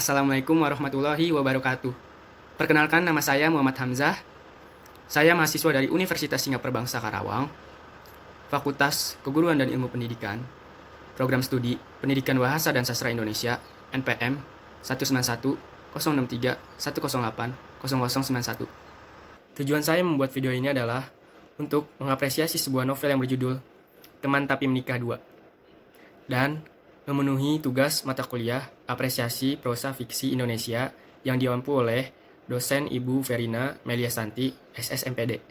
Assalamualaikum warahmatullahi wabarakatuh. Perkenalkan, nama saya Muhammad Hamzah. Saya mahasiswa dari Universitas Singapura Bangsa Karawang, Fakultas Keguruan dan Ilmu Pendidikan, Program Studi Pendidikan Bahasa dan Sastra Indonesia, NPM 191 063 108 0091. Tujuan saya membuat video ini adalah untuk mengapresiasi sebuah novel yang berjudul Teman Tapi Menikah 2 dan memenuhi tugas mata kuliah apresiasi prosa fiksi Indonesia yang diampu oleh dosen Ibu Verina Meliasanti, SSMPD.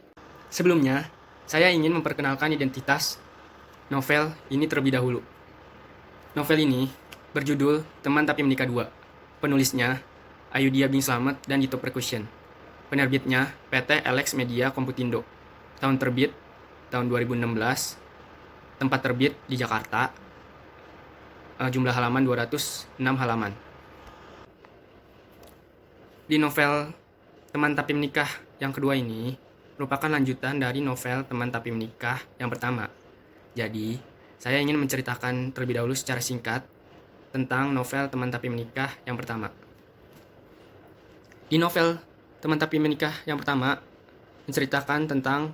Sebelumnya, saya ingin memperkenalkan identitas novel ini terlebih dahulu. Novel ini berjudul Teman Tapi Menikah 2. Penulisnya Ayudhya Bing Slamet dan Dito Percussion. Penerbitnya PT Alex Media Komputindo. Tahun terbit tahun 2016. Tempat terbit di Jakarta. Jumlah halaman 206 halaman. Di novel Teman Tapi Menikah yang kedua ini merupakan lanjutan dari novel Teman Tapi Menikah yang pertama. Jadi, saya ingin menceritakan terlebih dahulu secara singkat tentang novel Teman Tapi Menikah yang pertama. Di novel Teman Tapi Menikah yang pertama menceritakan tentang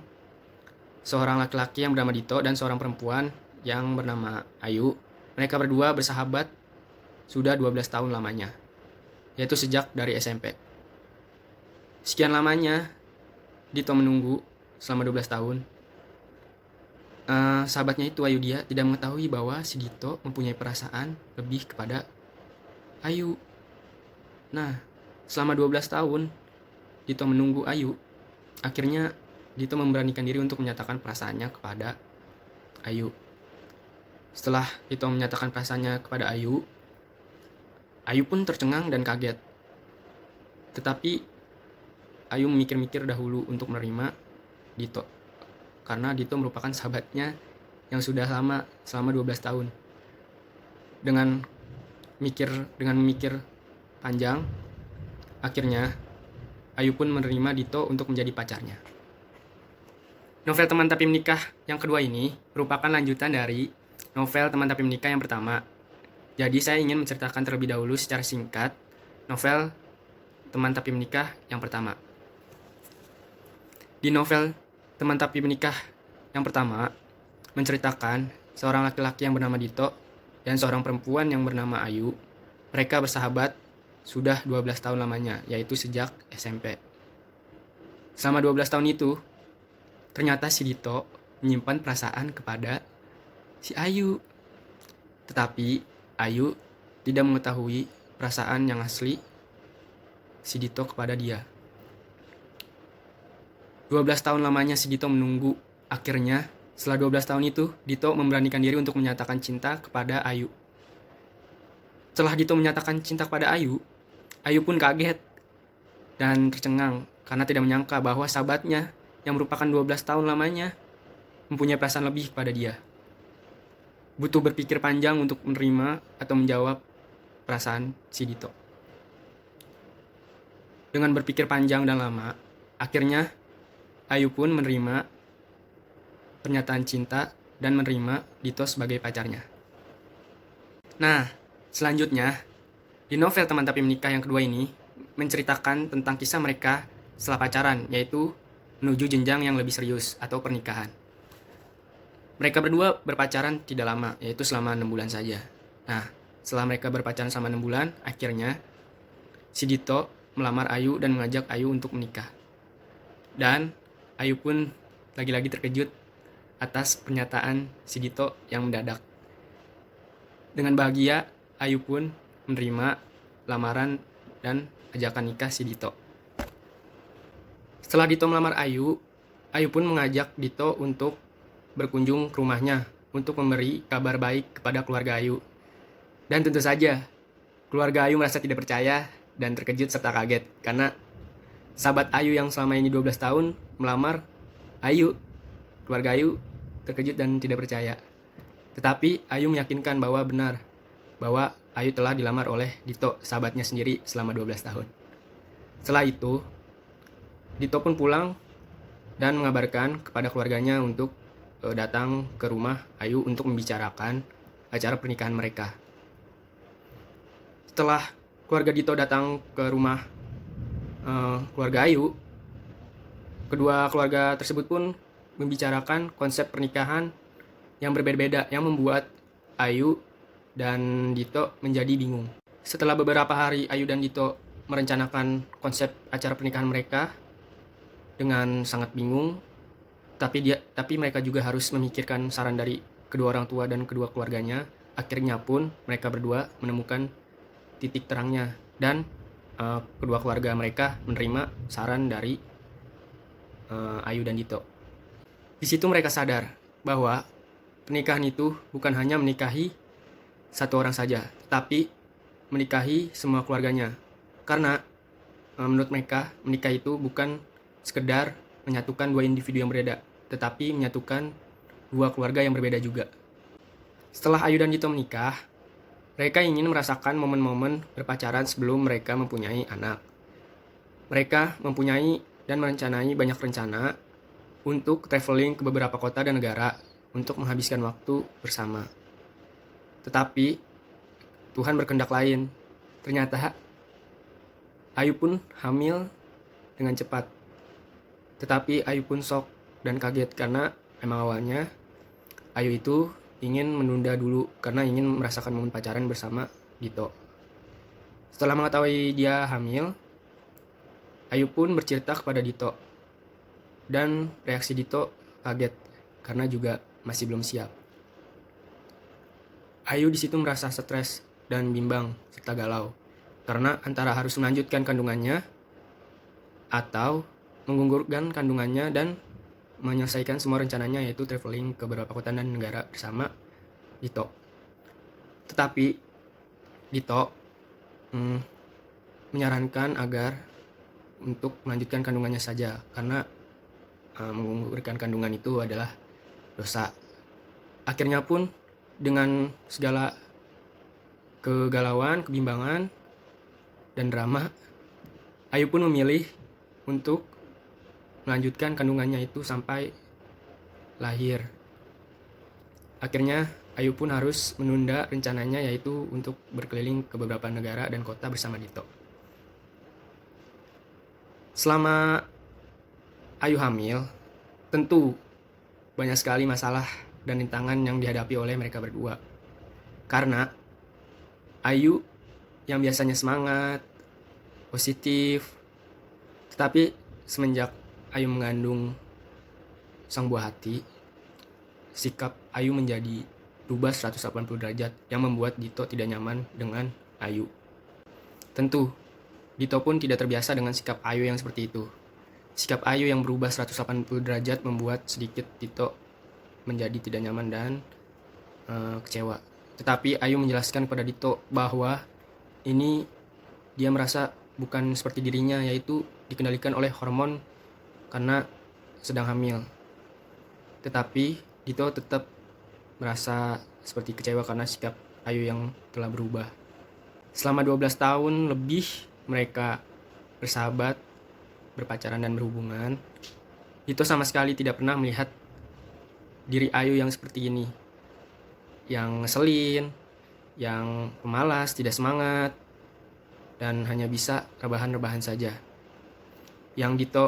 seorang laki-laki yang bernama Dito dan seorang perempuan yang bernama Ayu. Mereka berdua bersahabat sudah 12 tahun lamanya, yaitu sejak dari SMP. Sekian lamanya Dito menunggu selama 12 tahun. Sahabatnya itu Ayudhya tidak mengetahui bahwa si Dito mempunyai perasaan lebih kepada Ayu. Nah, selama 12 tahun Dito menunggu Ayu. Akhirnya Dito memberanikan diri untuk menyatakan perasaannya kepada Ayu. Setelah Dito menyatakan perasaannya kepada Ayu, Ayu pun tercengang dan kaget. Tetapi Ayu memikir-mikir dahulu untuk menerima Dito, karena Dito merupakan sahabatnya yang sudah lama, selama 12 tahun. Dengan memikir panjang, akhirnya Ayu pun menerima Dito untuk menjadi pacarnya. Novel Teman Tapi Menikah yang kedua ini merupakan lanjutan dari novel Teman Tapi Menikah yang pertama. Jadi saya ingin menceritakan terlebih dahulu secara singkat novel Teman Tapi Menikah yang pertama. Di novel Teman Tapi Menikah yang pertama menceritakan seorang laki-laki yang bernama Dito dan seorang perempuan yang bernama Ayu. Mereka bersahabat sudah 12 tahun lamanya, yaitu sejak SMP. Selama 12 tahun itu, ternyata si Dito menyimpan perasaan kepada si Ayu. Tetapi Ayu tidak mengetahui perasaan yang asli si Dito kepada dia. 12 tahun lamanya si Dito menunggu. Akhirnya, setelah 12 tahun itu, Dito memberanikan diri untuk menyatakan cinta kepada Ayu. Setelah Dito menyatakan cinta kepada Ayu, Ayu pun kaget dan tercengang karena tidak menyangka bahwa sahabatnya yang merupakan 12 tahun lamanya mempunyai perasaan lebih kepada dia. Butuh berpikir panjang untuk menerima atau menjawab perasaan si Dito. Dengan berpikir panjang dan lama, akhirnya Ayu pun menerima pernyataan cinta dan menerima Dito sebagai pacarnya. Nah, selanjutnya, di novel Teman Tapi Menikah yang kedua ini menceritakan tentang kisah mereka setelah pacaran, yaitu menuju jenjang yang lebih serius atau pernikahan. Mereka berdua berpacaran tidak lama, yaitu selama 6 bulan saja. Nah, setelah mereka berpacaran selama 6 bulan, akhirnya si Dito melamar Ayu dan mengajak Ayu untuk menikah. Dan Ayu pun lagi-lagi terkejut atas pernyataan si Dito yang mendadak. Dengan bahagia, Ayu pun menerima lamaran dan ajakan nikah si Dito. Setelah Dito melamar Ayu, Ayu pun mengajak Dito untuk berkunjung ke rumahnya untuk memberi kabar baik kepada keluarga Ayu. Dan tentu saja, keluarga Ayu merasa tidak percaya dan terkejut serta kaget karena sahabat Ayu yang selama ini 12 tahun melamar Ayu. Keluarga Ayu terkejut dan tidak percaya. Tetapi Ayu meyakinkan bahwa benar, bahwa Ayu telah dilamar oleh Dito, sahabatnya sendiri selama 12 tahun. Setelah itu, Dito pun pulang dan mengabarkan kepada keluarganya untuk datang ke rumah Ayu untuk membicarakan acara pernikahan mereka. Setelah keluarga Dito datang ke rumah keluarga Ayu, kedua keluarga tersebut pun membicarakan konsep pernikahan yang berbeda-beda yang membuat Ayu dan Dito menjadi bingung. Setelah beberapa hari Ayu dan Dito merencanakan konsep acara pernikahan mereka dengan sangat bingung, tapi mereka juga harus memikirkan saran dari kedua orang tua dan kedua keluarganya. Akhirnya pun mereka berdua menemukan titik terangnya dan kedua keluarga mereka menerima saran dari Ayu dan Dito. Di situ mereka sadar bahwa pernikahan itu bukan hanya menikahi satu orang saja, tapi menikahi semua keluarganya. Karena menurut mereka menikah itu bukan sekedar menyatukan dua individu yang berbeda, tetapi menyatukan dua keluarga yang berbeda juga. Setelah Ayu dan Dito menikah, mereka ingin merasakan momen-momen berpacaran sebelum mereka mempunyai anak. Mereka mempunyai dan merencanai banyak rencana untuk traveling ke beberapa kota dan negara untuk menghabiskan waktu bersama. Tetapi Tuhan berkehendak lain. Ternyata Ayu pun hamil dengan cepat. Tetapi Ayu pun shock dan kaget karena emang awalnya Ayu itu ingin menunda dulu karena ingin merasakan momen pacaran bersama Dito. Setelah mengetahui dia hamil, Ayu pun bercerita kepada Dito. Dan reaksi Dito kaget karena juga masih belum siap. Ayu di situ merasa stres dan bimbang serta galau karena antara harus melanjutkan kandungannya atau menggugurkan kandungannya dan menyelesaikan semua rencananya, yaitu traveling ke beberapa kota dan negara bersama Dito. Tetapi Dito menyarankan agar untuk melanjutkan kandungannya saja karena menggugurkan kandungan itu adalah dosa. Akhirnya pun dengan segala kegalauan, kebimbangan, dan drama, Ayu pun memilih untuk melanjutkan kandungannya itu sampai lahir. Akhirnya Ayu pun harus menunda rencananya, yaitu untuk berkeliling ke beberapa negara dan kota bersama Dito. Selama Ayu hamil, tentu banyak sekali masalah dan rintangan yang dihadapi oleh mereka berdua. Karena Ayu yang biasanya semangat, positif, tetapi semenjak Ayu mengandung sang buah hati, sikap Ayu menjadi berubah 180 derajat yang membuat Dito tidak nyaman dengan Ayu. Tentu, Dito pun tidak terbiasa dengan sikap Ayu yang seperti itu. Sikap Ayu yang berubah 180 derajat membuat sedikit Dito menjadi tidak nyaman dan kecewa. Tetapi Ayu menjelaskan kepada Dito bahwa ini dia merasa bukan seperti dirinya, yaitu dikendalikan oleh hormon karena sedang hamil. Tetapi Dito tetap merasa seperti kecewa karena sikap Ayu yang telah berubah. Selama 12 tahun lebih mereka bersahabat, berpacaran dan berhubungan, Dito sama sekali tidak pernah melihat diri Ayu yang seperti ini. Yang ngeselin, yang pemalas, tidak semangat, dan hanya bisa rebahan-rebahan saja. Yang Dito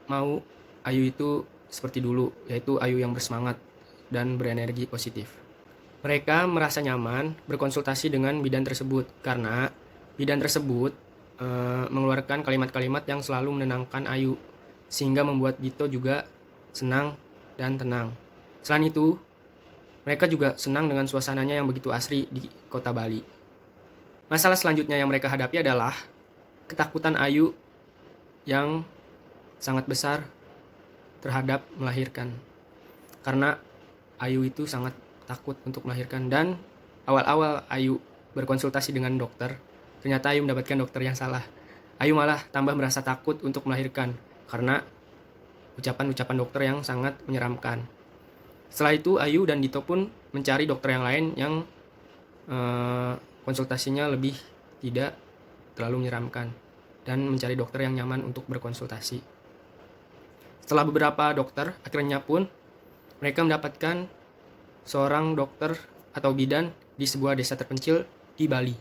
mau Ayu itu seperti dulu, yaitu Ayu yang bersemangat dan berenergi positif. Mereka merasa nyaman berkonsultasi dengan bidan tersebut karena bidan tersebut mengeluarkan kalimat-kalimat yang selalu menenangkan Ayu, sehingga membuat Dito juga senang dan tenang. Selain itu, mereka juga senang dengan suasananya yang begitu asri di kota Bali. Masalah selanjutnya yang mereka hadapi adalah ketakutan Ayu yang sangat besar terhadap melahirkan. Karena Ayu itu sangat takut untuk melahirkan, dan awal-awal Ayu berkonsultasi dengan dokter, ternyata Ayu mendapatkan dokter yang salah. Ayu malah tambah merasa takut untuk melahirkan karena ucapan-ucapan dokter yang sangat menyeramkan. Setelah itu Ayu dan Dito pun mencari dokter yang lain yang konsultasinya lebih tidak terlalu menyeramkan dan mencari dokter yang nyaman untuk berkonsultasi. Setelah beberapa dokter, akhirnya pun mereka mendapatkan seorang dokter atau bidan di sebuah desa terpencil di Bali.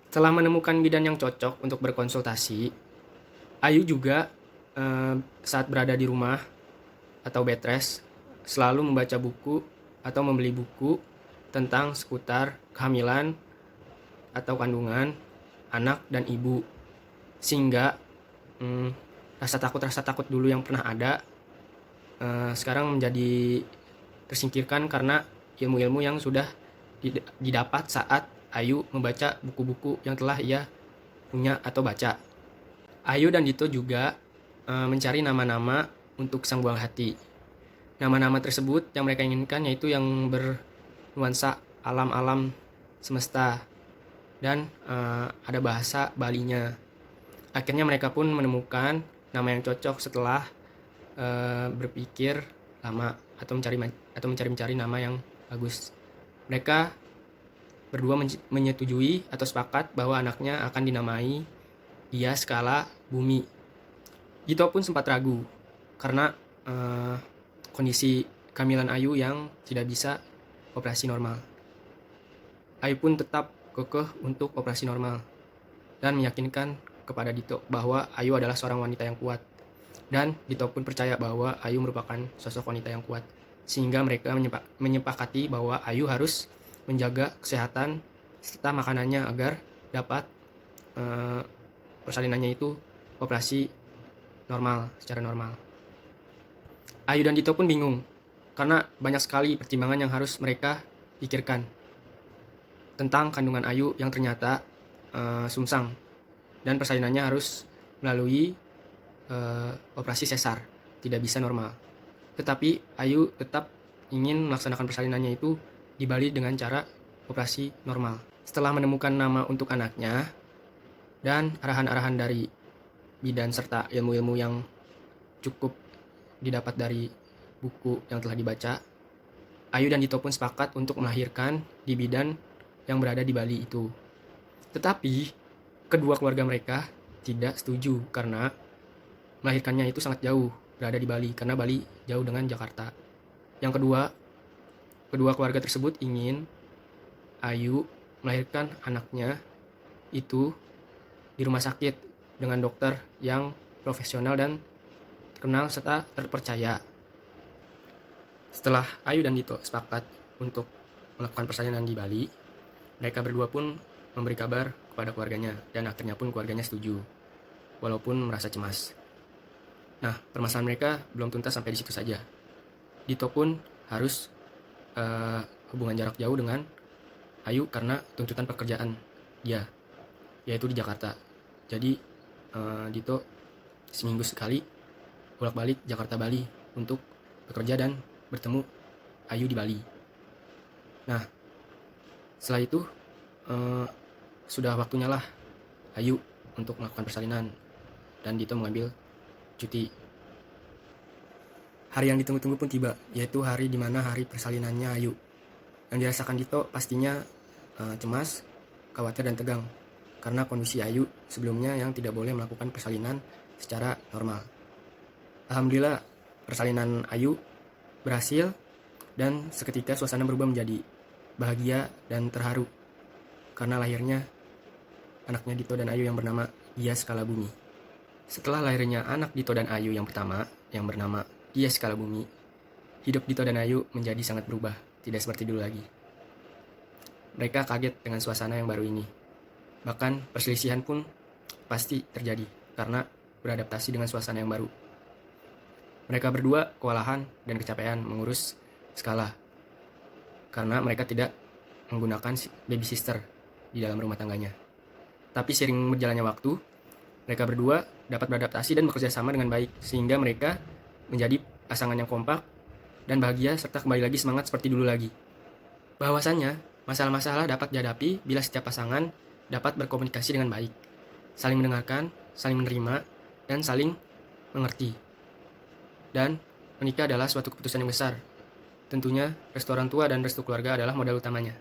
Setelah menemukan bidan yang cocok untuk berkonsultasi, Ayu juga saat berada di rumah atau bed rest selalu membaca buku atau membeli buku tentang seputar kehamilan atau kandungan anak dan ibu, sehingga rasa takut dulu yang pernah ada sekarang menjadi tersingkirkan karena ilmu-ilmu yang sudah didapat saat Ayu membaca buku-buku yang telah ia punya atau baca. Ayu dan Dito juga mencari nama-nama untuk sang buah hati. Nama-nama tersebut yang mereka inginkan yaitu yang bernuansa alam-alam semesta dan ada bahasa Balinya. Akhirnya mereka pun menemukan nama yang cocok setelah berpikir lama atau mencari nama yang bagus. Mereka berdua menyetujui atau sepakat bahwa anaknya akan dinamai Dia Skala Bumi. Dito pun sempat ragu karena kondisi kehamilan Ayu yang tidak bisa operasi normal. Ayu pun tetap kekeh untuk operasi normal dan meyakinkan kepada Dito bahwa Ayu adalah seorang wanita yang kuat. Dan Dito pun percaya bahwa Ayu merupakan sosok wanita yang kuat, sehingga mereka menyepakati bahwa Ayu harus menjaga kesehatan serta makanannya agar dapat persalinannya itu operasi secara normal. Ayu dan Dito pun bingung karena banyak sekali pertimbangan yang harus mereka pikirkan tentang kandungan Ayu yang ternyata sungsang dan persalinannya harus melalui operasi sesar, tidak bisa normal. Tetapi Ayu tetap ingin melaksanakan persalinannya itu di Bali dengan cara operasi normal. Setelah menemukan nama untuk anaknya dan arahan-arahan dari bidan serta ilmu-ilmu yang cukup didapat dari buku yang telah dibaca, Ayu dan Dito pun sepakat untuk melahirkan di bidan yang berada di Bali itu. Tetapi kedua keluarga mereka tidak setuju karena melahirkannya itu sangat jauh berada di Bali, karena Bali jauh dengan Jakarta. Yang kedua keluarga tersebut ingin Ayu melahirkan anaknya itu di rumah sakit dengan dokter yang profesional dan terkenal serta terpercaya. Setelah Ayu dan Dito sepakat untuk melakukan persalinan di Bali, mereka berdua pun memberi kabar kepada keluarganya dan akhirnya pun keluarganya setuju, walaupun merasa cemas. Nah, permasalahan mereka belum tuntas sampai di situ saja. Dito pun harus hubungan jarak jauh dengan Ayu karena tuntutan pekerjaan dia, yaitu di Jakarta. Jadi Dito seminggu sekali bolak-balik Jakarta-Bali untuk bekerja dan bertemu Ayu di Bali. Nah, setelah itu sudah waktunya lah Ayu untuk melakukan persalinan dan Dito mengambil cuti. Hari yang ditunggu-tunggu pun tiba, yaitu hari dimana hari persalinannya Ayu. Yang dirasakan Dito pastinya cemas, khawatir dan tegang karena kondisi Ayu sebelumnya yang tidak boleh melakukan persalinan secara normal. Alhamdulillah persalinan Ayu berhasil dan seketika suasana berubah menjadi bahagia dan terharu karena lahirnya anaknya Dito dan Ayu yang bernama Dia Skala Bumi. Setelah lahirnya anak Dito dan Ayu yang pertama yang bernama Dia Skala Bumi, hidup Dito dan Ayu menjadi sangat berubah, tidak seperti dulu lagi. Mereka kaget dengan suasana yang baru ini. Bahkan perselisihan pun pasti terjadi karena beradaptasi dengan suasana yang baru. Mereka berdua kewalahan dan kecapean mengurus Skala karena mereka tidak menggunakan baby sister di dalam rumah tangganya. Tapi seiring berjalannya waktu, mereka berdua dapat beradaptasi dan bekerja sama dengan baik sehingga mereka menjadi pasangan yang kompak dan bahagia serta kembali lagi semangat seperti dulu lagi. Bahwasannya, masalah-masalah dapat dihadapi bila setiap pasangan dapat berkomunikasi dengan baik, saling mendengarkan, saling menerima, dan saling mengerti. Dan menikah adalah suatu keputusan yang besar. Tentunya, restu orang tua dan restu keluarga adalah modal utamanya.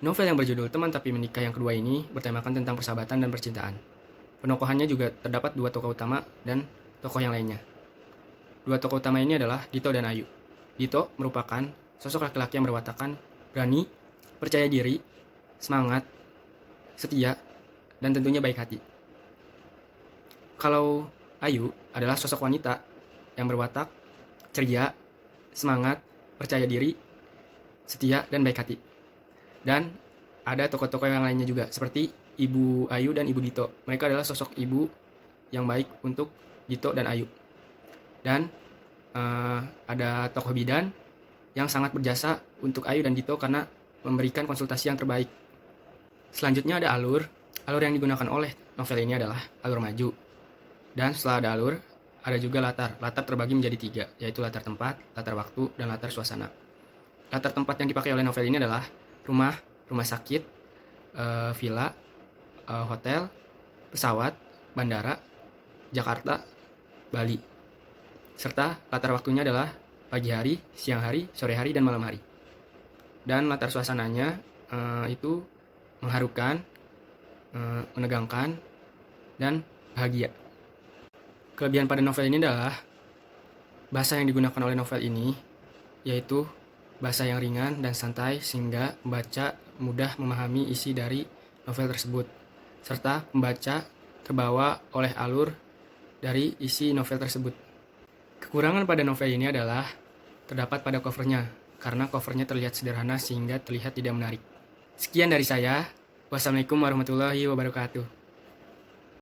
Novel yang berjudul Teman Tapi Menikah yang kedua ini bertemakan tentang persahabatan dan percintaan. Penokohannya juga terdapat dua tokoh utama dan tokoh yang lainnya. Dua tokoh utama ini adalah Dito dan Ayu. Dito merupakan sosok laki-laki yang berwatakkan berani, percaya diri, semangat, setia, dan tentunya baik hati. Kalau Ayu adalah sosok wanita yang berwatak, ceria, semangat, percaya diri, setia, dan baik hati. Dan ada tokoh-tokoh yang lainnya juga, seperti Ibu Ayu dan Ibu Dito. Mereka adalah sosok ibu yang baik untuk Dito dan Ayu. Dan ada tokoh bidan yang sangat berjasa untuk Ayu dan Dito karena memberikan konsultasi yang terbaik. Selanjutnya ada alur. Alur yang digunakan oleh novel ini adalah alur maju. Dan setelah ada alur, ada juga latar. Latar terbagi menjadi 3, yaitu latar tempat, latar waktu, dan latar suasana. Latar tempat yang dipakai oleh novel ini adalah rumah, rumah sakit, villa, hotel, pesawat, bandara, Jakarta, Bali. Serta latar waktunya adalah pagi hari, siang hari, sore hari, dan malam hari. Dan latar suasananya itu mengharukan, menegangkan, dan bahagia. Kelebihan pada novel ini adalah bahasa yang digunakan oleh novel ini, yaitu bahasa yang ringan dan santai sehingga pembaca mudah memahami isi dari novel tersebut, serta pembaca kebawa oleh alur dari isi novel tersebut. Kekurangan pada novel ini adalah terdapat pada covernya, karena covernya terlihat sederhana sehingga terlihat tidak menarik. Sekian dari saya. Wassalamualaikum warahmatullahi wabarakatuh.